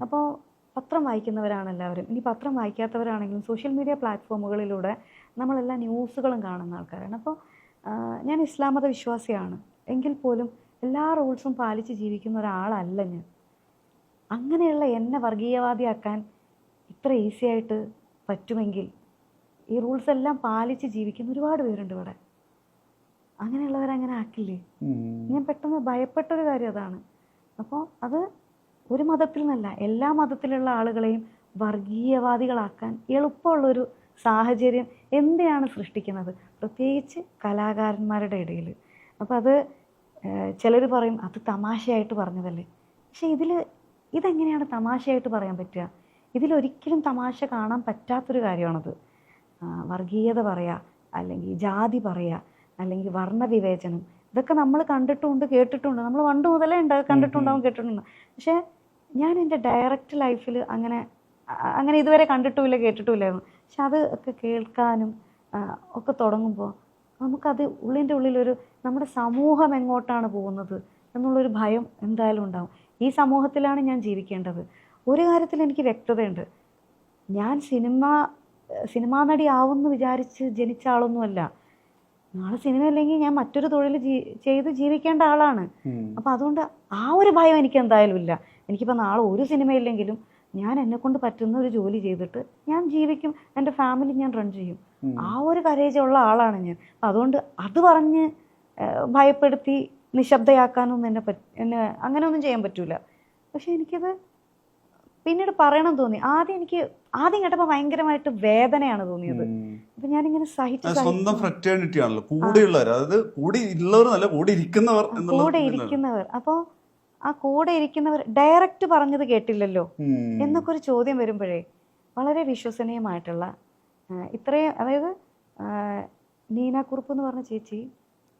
അപ്പോൾ പത്രം വായിക്കുന്നവരാണ് എല്ലാവരും. ഇനി പത്രം വായിക്കാത്തവരാണെങ്കിലും സോഷ്യൽ മീഡിയ പ്ലാറ്റ്ഫോമുകളിലൂടെ നമ്മളെല്ലാ ന്യൂസുകളും കാണുന്ന ആൾക്കാരാണ്. അപ്പോൾ ഞാൻ ഇസ്ലാം മത വിശ്വാസിയാണ് എങ്കിൽ പോലും എല്ലാ റൂൾസും പാലിച്ച് ജീവിക്കുന്ന ഒരാളല്ല ഞാൻ. അങ്ങനെയുള്ള എന്നെ വർഗീയവാദിയാക്കാൻ ഇത്ര ഈസി ആയിട്ട് പറ്റുമെങ്കിൽ ഈ റൂൾസ് എല്ലാം പാലിച്ച് ജീവിക്കുന്ന ഒരുപാട് പേരുണ്ട് ഇവിടെ. അങ്ങനെയുള്ളവരങ്ങനെ ആക്കില്ലേ? ഞാൻ പെട്ടെന്ന് ഭയപ്പെട്ടൊരു കാര്യം അതാണ്. അപ്പോൾ അത് ഒരു മതത്തിൽ നിന്നല്ല, എല്ലാ മതത്തിലുള്ള ആളുകളെയും വർഗീയവാദികളാക്കാൻ എളുപ്പമുള്ളൊരു സാഹചര്യം എന്തിനാണ് സൃഷ്ടിക്കുന്നത്, പ്രത്യേകിച്ച് കലാകാരന്മാരുടെ ഇടയിൽ. അപ്പോൾ അത് ചിലർ പറയും അത് തമാശയായിട്ട് പറഞ്ഞതല്ലേ. പക്ഷേ ഇതെങ്ങനെയാണ് തമാശയായിട്ട് പറയാൻ പറ്റുക? ഇതിലൊരിക്കലും തമാശ കാണാൻ പറ്റാത്തൊരു കാര്യമാണത്. വർഗീയത പറയുക, അല്ലെങ്കിൽ ജാതി പറയുക, അല്ലെങ്കിൽ വർണ്ണവിവേചനം, ഇതൊക്കെ നമ്മൾ കണ്ടിട്ടുമുണ്ട് കേട്ടിട്ടുണ്ട്. നമ്മൾ പണ്ട് മുതലേ കണ്ടിട്ടുണ്ടാവും കേട്ടിട്ടുണ്ട്. പക്ഷേ ഞാൻ എൻ്റെ ഡയറക്റ്റ് ലൈഫിൽ അങ്ങനെ ഇതുവരെ കണ്ടിട്ടുമില്ല കേട്ടിട്ടുമില്ലായിരുന്നു. പക്ഷെ അത് ഒക്കെ കേൾക്കാനും ഒക്കെ തുടങ്ങുമ്പോൾ നമുക്കത് ഉള്ളിൻ്റെ ഉള്ളിലൊരു നമ്മുടെ സമൂഹം എങ്ങോട്ടാണ് പോകുന്നത് എന്നുള്ളൊരു ഭയം എന്തായാലും ഉണ്ടാവും. ഈ സമൂഹത്തിലാണ് ഞാൻ ജീവിക്കേണ്ടത്. ഒരു കാര്യത്തിൽ എനിക്ക് വ്യക്തതയുണ്ട്. ഞാൻ സിനിമാ നടി ആവുമെന്ന് വിചാരിച്ച് ജനിച്ച ആളൊന്നുമല്ല. നാളെ സിനിമ അല്ലെങ്കിൽ ഞാൻ മറ്റൊരു തൊഴിൽ ചെയ്ത് ജീവിക്കേണ്ട ആളാണ്. അപ്പം അതുകൊണ്ട് ആ ഒരു ഭയം എനിക്ക് എന്തായാലും ഇല്ല. എനിക്കിപ്പോൾ നാളെ ഒരു സിനിമയില്ലെങ്കിലും ഞാൻ എന്നെക്കൊണ്ട് പറ്റുന്ന ഒരു ജോലി ചെയ്തിട്ട് ഞാൻ ജീവിക്കും, എൻ്റെ ഫാമിലി ഞാൻ റൺ ചെയ്യും. ആ ഒരു കരേജുള്ള ആളാണ് ഞാൻ. അപ്പം അതുകൊണ്ട് അത് പറഞ്ഞ് ഭയപ്പെടുത്തി നിശബ്ദയാക്കാനൊന്നും എന്നെ അങ്ങനെയൊന്നും ചെയ്യാൻ പറ്റൂല. പക്ഷെ എനിക്കത് പിന്നീട് പറയണം തോന്നി. ആദ്യം കേട്ടപ്പോൾ ഭയങ്കരമായിട്ട് വേദനയാണ് തോന്നിയത്. അപ്പൊ ഞാനിങ്ങനെ സ്വന്തം ഫ്രറ്റേണിറ്റി ആണല്ലോ കൂടെയുള്ളവർ, അതായത് കൂടെ ഇരിക്കുന്നവർ. അപ്പോൾ ആ കൂടെ ഇരിക്കുന്നവർ ഡയറക്റ്റ് പറഞ്ഞത് കേട്ടില്ലല്ലോ എന്നൊക്കെ ഒരു ചോദ്യം വരുമ്പോഴേ വളരെ വിശ്വസനീയമായിട്ടുള്ള ഇത്രയും, അതായത് നീന കുറുപ്പ് എന്ന് പറഞ്ഞ ചേച്ചി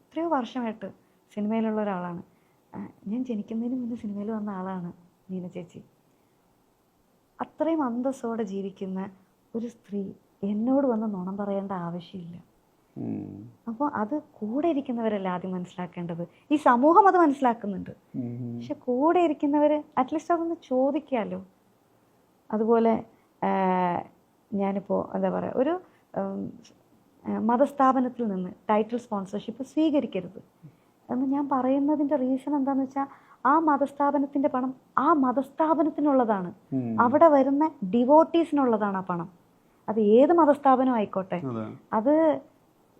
എത്രയോ വർഷമായിട്ട് സിനിമയിലുള്ള ഒരാളാണ്. ഞാൻ ജനിക്കുന്നതിന് മുന്നേ സിനിമയിൽ വന്ന ആളാണ് നീന ചേച്ചി. അത്രയും അന്തസ്സോടെ ജീവിക്കുന്ന ഒരു സ്ത്രീ എന്നോട് വന്ന് നുണം പറയേണ്ട ആവശ്യമില്ല. അപ്പോൾ അത് കൂടെ ഇരിക്കുന്നവരല്ല ആദ്യം മനസ്സിലാക്കേണ്ടത്. ഈ സമൂഹം അത് മനസ്സിലാക്കുന്നുണ്ട്, പക്ഷെ കൂടെ ഇരിക്കുന്നവർ അറ്റ്ലീസ്റ്റ് അതൊന്ന് ചോദിക്കാമല്ലോ. അതുപോലെ ഞാനിപ്പോൾ എന്താ പറയുക, ഒരു മതസ്ഥാപനത്തിൽ നിന്ന് ടൈറ്റിൽ സ്പോൺസർഷിപ്പ് സ്വീകരിക്കരുത് എന്ന് ഞാൻ പറയുന്നതിൻ്റെ റീസൺ എന്താണെന്ന് വെച്ചാൽ, ആ മതസ്ഥാപനത്തിൻ്റെ പണം ആ മതസ്ഥാപനത്തിനുള്ളതാണ്. അവിടെ വരുന്ന ഡിവോട്ടീസിനുള്ളതാണ് ആ പണം. അത് ഏത് മതസ്ഥാപനം ആയിക്കോട്ടെ. അത്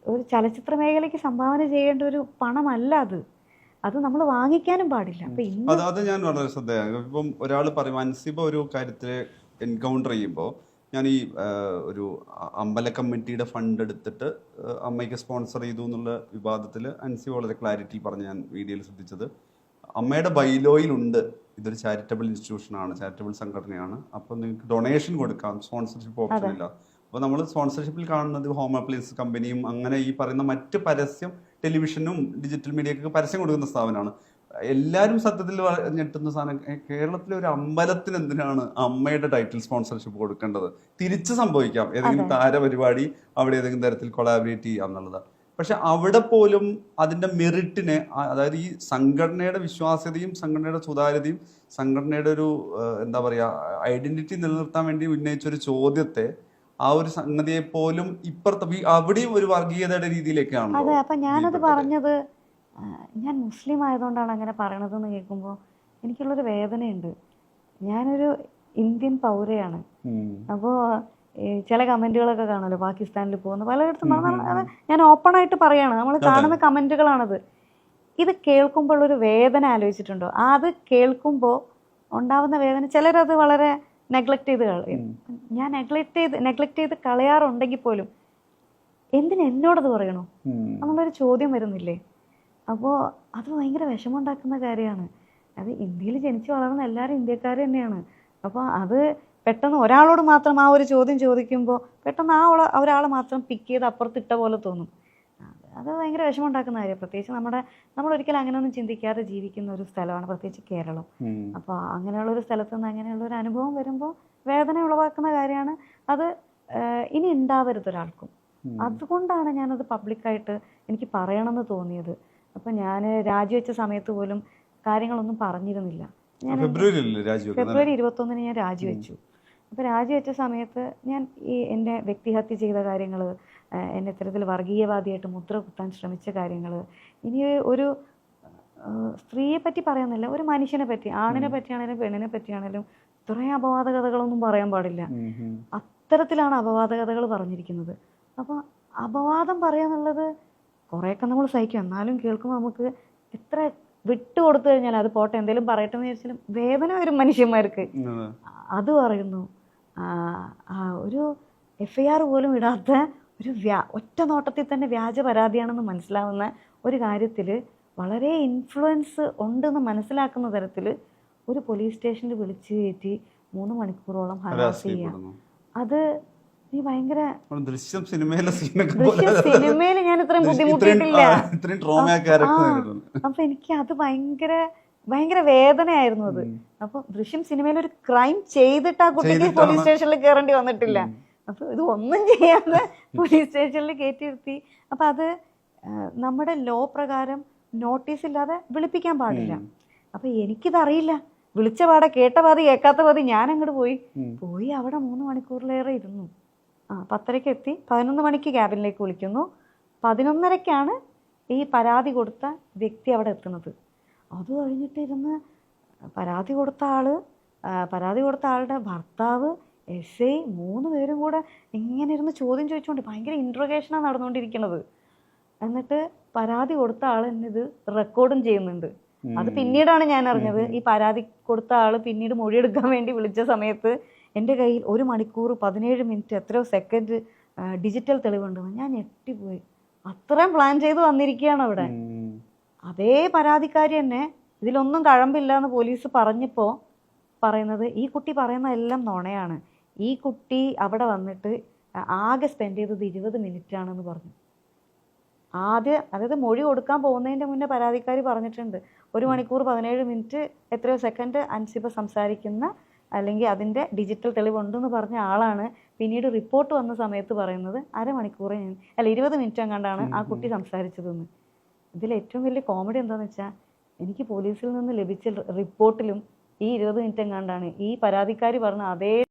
ഒരു ചലച്ചിത്ര മേഖലയ്ക്ക് സംഭാവന ചെയ്യേണ്ട ഒരു പണമല്ല അത് നമ്മൾ വാങ്ങിക്കാനും പാടില്ല. അത് ഞാൻ വളരെ ശ്രദ്ധയാണ്. ഇപ്പം ഒരാൾ പറയും അൻസിബ ഒരു കാര്യത്തിൽ എൻകൗണ്ടർ ചെയ്യുമ്പോൾ, ഞാൻ ഈ ഒരു അമ്പല കമ്മിറ്റിയുടെ ഫണ്ട് എടുത്തിട്ട് അമ്മയ്ക്ക് സ്പോൺസർ ചെയ്തു എന്നുള്ള വിവാദത്തിൽ അൻസിബ വളരെ ക്ലാരിറ്റി പറഞ്ഞ് ഞാൻ വീഡിയോയിൽ ശ്രദ്ധിച്ചത്, അമ്മയുടെ ബൈലോയിലുണ്ട് ഇതൊരു ചാരിറ്റബിൾ ഇൻസ്റ്റിറ്റ്യൂഷനാണ്, ചാരിറ്റബിൾ സംഘടനയാണ്, അപ്പോൾ നിങ്ങൾക്ക് ഡൊണേഷൻ കൊടുക്കാം, സ്പോൺസർഷിപ്പ് ഓപ്ഷൻ ഇല്ല. അപ്പോൾ നമ്മൾ സ്പോൺസർഷിപ്പിൽ കാണുന്നത് ഹോം അപ്ലയൻസ് കമ്പനിയും അങ്ങനെ ഈ പറയുന്ന മറ്റ് പരസ്യം ടെലിവിഷനും ഡിജിറ്റൽ മീഡിയക്കൊക്കെ പരസ്യം കൊടുക്കുന്ന സ്ഥാപനമാണ്. എല്ലാവരും സത്യത്തിൽ ഞെട്ടുന്ന സാധനം, കേരളത്തിലെ ഒരു അമ്പലത്തിന് എന്തിനാണ് അമ്മയുടെ ടൈറ്റിൽ സ്പോൺസർഷിപ്പ് കൊടുക്കേണ്ടത്? തിരിച്ച് സംഭവിക്കാം, ഏതെങ്കിലും താരപരിപാടി അവിടെ ഏതെങ്കിലും തരത്തിൽ കൊളാബറേറ്റ് ചെയ്യാം എന്നുള്ളതാണ്. പക്ഷെ അവിടെ പോലും അതിൻ്റെ മെറിറ്റിനെ, അതായത് ഈ സംഘടനയുടെ വിശ്വാസ്യതയും സംഘടനയുടെ സുതാര്യതയും സംഘടനയുടെ ഒരു എന്താ പറയുക ഐഡന്റിറ്റി നിലനിർത്താൻ വേണ്ടി ഉന്നയിച്ചൊരു ചോദ്യത്തെ, ആ ഒരു സംഗതിയെ പോലും ഇപ്പുറത്തെ അവിടെയും ഒരു വർഗീയതയുടെ രീതിയിലേക്കാണ്. അതെ, അപ്പം ഞാനത് പറഞ്ഞത് ഞാൻ മുസ്ലിം ആയതുകൊണ്ടാണ് അങ്ങനെ പറയണതെന്ന് കേൾക്കുമ്പോൾ എനിക്കുള്ളൊരു വേദനയുണ്ട്. ഞാനൊരു ഇന്ത്യൻ പൗരയാണ്. അപ്പോൾ ചില കമൻറ്റുകളൊക്കെ കാണുമല്ലോ, പാകിസ്ഥാനിൽ പോകുന്ന പലയിടത്തും. ഞാൻ ഓപ്പണായിട്ട് പറയാണ്, നമ്മൾ കാണുന്ന കമൻറ്റുകളാണത്. ഇത് കേൾക്കുമ്പോഴൊരു വേദന ആലോചിച്ചിട്ടുണ്ടോ? അത് കേൾക്കുമ്പോൾ ഉണ്ടാവുന്ന വേദന ചിലരത് വളരെ നെഗ്ലക്റ്റ് ചെയ്ത് കളയും. ഞാൻ നെഗ്ലക്റ്റ് ചെയ്ത് കളയാറുണ്ടെങ്കിൽ പോലും എന്തിന് എന്നോടത് പറയണോ എന്നുള്ളൊരു ചോദ്യം വരുന്നില്ലേ? അപ്പോൾ അത് ഭയങ്കര വിഷമമുണ്ടാക്കുന്ന കാര്യമാണ്. അത് ഇന്ത്യയിൽ ജനിച്ചു വളർന്ന എല്ലാവരും ഇന്ത്യക്കാർ തന്നെയാണ്. അപ്പോൾ അത് പെട്ടെന്ന് ഒരാളോട് മാത്രം ആ ഒരു ചോദ്യം ചോദിക്കുമ്പോൾ പെട്ടെന്ന് ഒരാൾ മാത്രം പിക്ക് ചെയ്ത് അപ്പുറത്തിട്ട പോലെ തോന്നും. അത് ഭയങ്കര വിഷമമുണ്ടാക്കുന്ന കാര്യം. പ്രത്യേകിച്ച് നമ്മളൊരിക്കലും അങ്ങനെയൊന്നും ചിന്തിക്കാതെ ജീവിക്കുന്ന ഒരു സ്ഥലമാണ് പ്രത്യേകിച്ച് കേരളം. അപ്പോൾ അങ്ങനെയുള്ളൊരു സ്ഥലത്ത് നിന്ന് അങ്ങനെയുള്ളൊരു അനുഭവം വരുമ്പോൾ വേദന ഉളവാക്കുന്ന കാര്യമാണ്. അത് ഇനി ഉണ്ടാവരുത് ഒരാൾക്കും. അതുകൊണ്ടാണ് ഞാനത് പബ്ലിക്കായിട്ട് എനിക്ക് പറയണമെന്ന് തോന്നിയത്. അപ്പം ഞാൻ രാജിവെച്ച സമയത്ത് പോലും കാര്യങ്ങളൊന്നും പറഞ്ഞിരുന്നില്ല. ഫെബ്രുവരിയിലല്ലേ രാജിവെക്കുന്നത്? ഫെബ്രുവരി 21 ഞാൻ രാജിവെച്ചു. അപ്പോൾ രാജിവെച്ച സമയത്ത് ഞാൻ ഈ എന്നെ വ്യക്തിഹത്യ ചെയ്ത കാര്യങ്ങൾ, എന്നെ ഇത്തരത്തിൽ വർഗീയവാദിയായിട്ട് മുദ്ര കുത്താൻ ശ്രമിച്ച കാര്യങ്ങൾ, ഇനി ഒരു സ്ത്രീയെ പറ്റി പറയുന്നില്ല, ഒരു മനുഷ്യനെ പറ്റി, ആണിനെ പറ്റിയാണെങ്കിലും പെണ്ണിനെ പറ്റിയാണെങ്കിലും ഇത്രയും അപവാദ കഥകളൊന്നും പറയാൻ പാടില്ല. അത്തരത്തിലാണ് അപവാദ കഥകൾ പറഞ്ഞിരിക്കുന്നത്. അപ്പോൾ അപവാദം പറയാന്നുള്ളത് കുറേയൊക്കെ നമ്മൾ സഹിക്കും, എന്നാലും കേൾക്കുമ്പോൾ നമുക്ക് എത്ര വിട്ടുകൊടുത്തു കഴിഞ്ഞാൽ അത് പോട്ടെ, എന്തെങ്കിലും പറയട്ടെ എന്ന് വിചാരിച്ചാലും വേദന വരും മനുഷ്യന്മാർക്ക്. അത് പറയുന്നു. ഒരു FIR പോലും ഇടാത്ത ഒരു ഒറ്റ നോട്ടത്തിൽ തന്നെ വ്യാജ പരാതിയാണെന്ന് മനസ്സിലാവുന്ന ഒരു കാര്യത്തിൽ വളരെ ഇൻഫ്ലുവൻസ് ഉണ്ടെന്ന് മനസ്സിലാക്കുന്ന തരത്തിൽ ഒരു പോലീസ് സ്റ്റേഷനിൽ വിളിച്ചു കയറ്റി 3 മണിക്കൂറോളം ഹരാസ് ചെയ്യാം. അത് നീ ഭയങ്കര ദൃശ്യം സിനിമയിൽ ഞാൻ ഇത്രയും ബുദ്ധിമുട്ടിയിട്ടില്ല. അപ്പൊ എനിക്ക് അത് ഭയങ്കര വേദനയായിരുന്നു അത്. അപ്പൊ ദൃശ്യം സിനിമയിൽ ഒരു ക്രൈം ചെയ്തിട്ട് ആ കുട്ടിക്ക് പോലീസ് സ്റ്റേഷനിൽ കയറേണ്ടി വന്നിട്ടില്ല. അപ്പൊ ഇത് ഒന്നും ചെയ്യാതെ പോലീസ് സ്റ്റേഷനിൽ കയറ്റിയിരുത്തി. അപ്പൊ അത് നമ്മുടെ ലോ പ്രകാരം നോട്ടീസ് ഇല്ലാതെ വിളിപ്പിക്കാൻ പാടില്ല. അപ്പൊ എനിക്കിതറിയില്ല. വിളിച്ച പാടെ കേട്ട പാതി കേൾക്കാത്ത പാതി ഞാൻ അങ്ങോട്ട് പോയി അവിടെ 3 മണിക്കൂറിലേറെ ഇരുന്നു. 10:30 എത്തി, 11 മണിക്ക് ക്യാബിനിലേക്ക് വിളിക്കുന്നു. 11:30 ഈ പരാതി കൊടുത്ത വ്യക്തി അവിടെ എത്തുന്നത്. അത് കഴിഞ്ഞിട്ട് ഇരുന്ന് പരാതി കൊടുത്ത ആളുടെ ഭർത്താവ്, SI 3 പേരും കൂടെ ഇങ്ങനെ ഇരുന്ന് ചോദ്യം ചോദിച്ചുകൊണ്ട് ഭയങ്കര ഇൻട്രോഗേഷനാണ് നടന്നുകൊണ്ടിരിക്കുന്നത്. എന്നിട്ട് പരാതി കൊടുത്ത ആൾ എന്നെ ഇത് റെക്കോർഡും ചെയ്യുന്നുണ്ട്. അത് പിന്നീടാണ് ഞാൻ അറിഞ്ഞത്. ഈ പരാതി കൊടുത്ത ആൾ പിന്നീട് മൊഴിയെടുക്കാൻ വേണ്ടി വിളിച്ച സമയത്ത് എൻ്റെ കയ്യിൽ 1 മണിക്കൂർ 17 മിനിറ്റ് എത്രയോ സെക്കൻഡ് ഡിജിറ്റൽ തെളിവുണ്ടെന്ന്. ഞാൻ ഞെട്ടിപ്പോയി. അത്രയും പ്ലാൻ ചെയ്ത് വന്നിരിക്കുകയാണ് അവിടെ. അതേ പരാതിക്കാരി തന്നെ ഇതിലൊന്നും കഴമ്പില്ല എന്ന് പോലീസ് പറഞ്ഞപ്പോൾ പറയുന്നത് ഈ കുട്ടി പറയുന്ന എല്ലാം നുണയാണ്. ഈ കുട്ടി അവിടെ വന്നിട്ട് ആകെ സ്പെൻഡ് ചെയ്തത് 20 മിനിറ്റാണെന്ന് പറഞ്ഞു. അതായത് മൊഴി കൊടുക്കാൻ പോകുന്നതിൻ്റെ മുന്നേ പരാതിക്കാരി പറഞ്ഞിട്ടുണ്ട് 1 മണിക്കൂർ 17 മിനിറ്റ് എത്രയോ സെക്കൻഡ് അൻസിബ സംസാരിക്കുന്ന അല്ലെങ്കിൽ അതിൻ്റെ ഡിജിറ്റൽ തെളിവുണ്ടെന്ന് പറഞ്ഞ ആളാണ് പിന്നീട് റിപ്പോർട്ട് വന്ന സമയത്ത് പറയുന്നത് 20 മിനിറ്റ് എങ്ങാണ്ടാണ് ആ കുട്ടി സംസാരിച്ചതെന്ന്. ഇതിൽ ഏറ്റവും വലിയ കോമഡി എന്താണെന്ന് വെച്ചാൽ എനിക്ക് പോലീസിൽ നിന്ന് ലഭിച്ച റിപ്പോർട്ടിലും ഈ 20 മിനിറ്റ് എങ്ങാണ്ടാണ് ഈ പരാതിക്കാരി പറഞ്ഞ അതേ